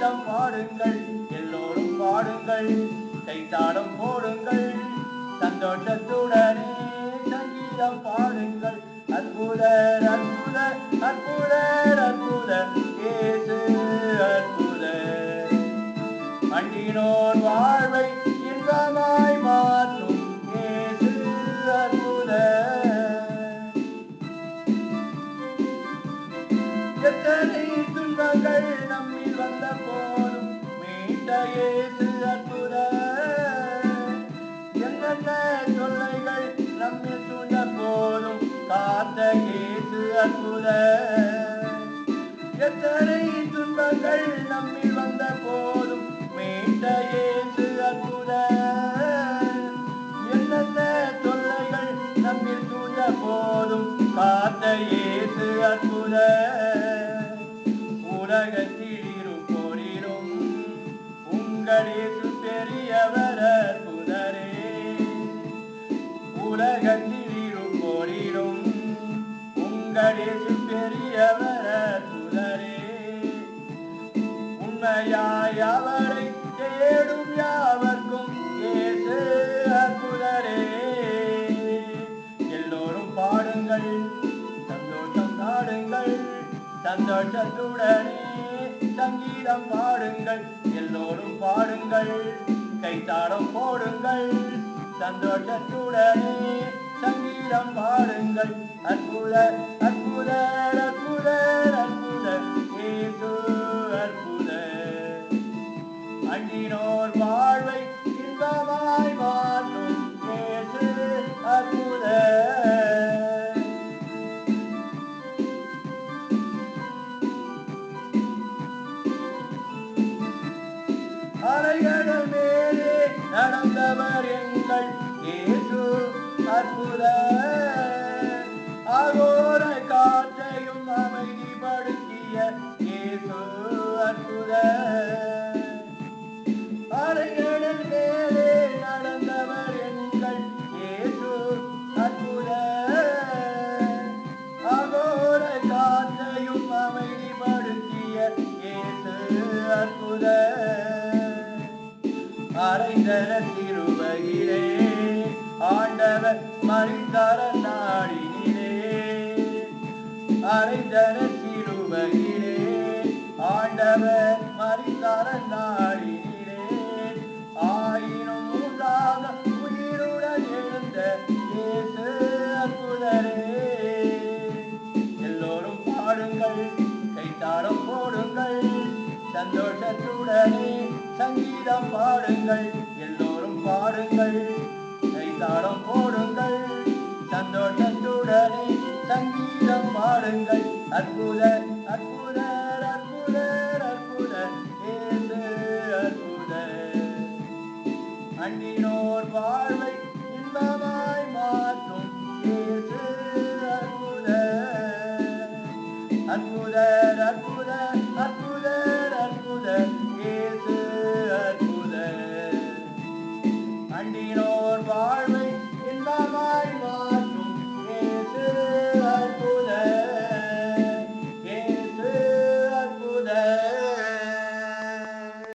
சங்கீதம் பாடுங்கள், எல்லோரும் பாடுங்கள், கைத்தாளம் போடுங்கள், சந்தோஷத்துடனே சங்கீதம் பாடுங்கள். அற்புதர் அற்புதர் அற்புதர் அற்புதர் இயேசு அற்புதர். அண்டினோர் வாழ்வை இன்பமாய் மாற்றும் இயேசு அற்புதர். எத்தனை துன்பங்கள் நம்மில் வந்த போதும் மீட்ட இயேசு அற்புதர். என்னென்ன தொல்லைகள் நம்மில் சூழ்ந்த போதும் காத்த இயேசு அற்புதர். எத்தனை துன்பங்கள் நம்மில் வந்த போதும் மீட்ட இயேசு அற்புதர். என்னென்ன தொல்லைகள் நம்மில் சூழ்ந்த போதும் காத்த இயேசு அற்புதர். உலகத்தில் இருப்போரிலும் உங்கள் இயேசு பெரியவர் அற்புதரே. உலகத்தில் இருப்போரிலும் உங்கள் இயேசு பெரியவர் அற்புதரே. உண்மையாய் அவரை தேடும் யாவர்க்கும் இயேசு அற்புதரே. எல்லோரும் பாடுங்கள், சந்தோஷம் பாடுங்கள், சந்தோஷத்துடனே சங்கீதம் பாடுங்கள், எல்லோரும் பாடுங்கள், கைத்தாளம் போடுங்கள், சந்தோஷத்துடனே சங்கீதம் பாடுங்கள். அற்புதர் அற்புதர் அற்புதர் அற்புதர் இயேசு அற்புதர். அண்டினோர் வாழ்வை இன்பமாய் மாற்றும் இயேசு அற்புதர். அலைகள் மேலே நடந்தவர் எங்கள் இயேசு அற்புதர். அகோர காற்றையும் அமைதிப்படுத்திய இயேசு அற்புதர். அலைகள் மேலே நடந்தவர் எங்கள் இயேசு அற்புதர். அகோர காற்றையும் அமைதிப்படுத்திய இயேசு அற்புதர். அரைந்தர சிலுவையிலே ஆண்டவர் மரித்தார நாளினிலே. அரைந்தர சிலுவையிலே ஆண்டவர் மரித்தார நாளினிலே. ஆயினும் மூன்றாக உயிருடன் எழுந்த இயேசு அற்புதரே. எல்லோரும் பாடுங்கள், கைத்தாளம் போடுங்கள், சந்தோஷத்துடனே சங்கீதம் பாடுங்கள், எல்லோரும் பாடுங்கள், கைத்தாளம் போடுங்கள், சந்தோஷத்துடனே சங்கீதம் பாடுங்கள். அற்புதர் அற்புதர் அற்புதர்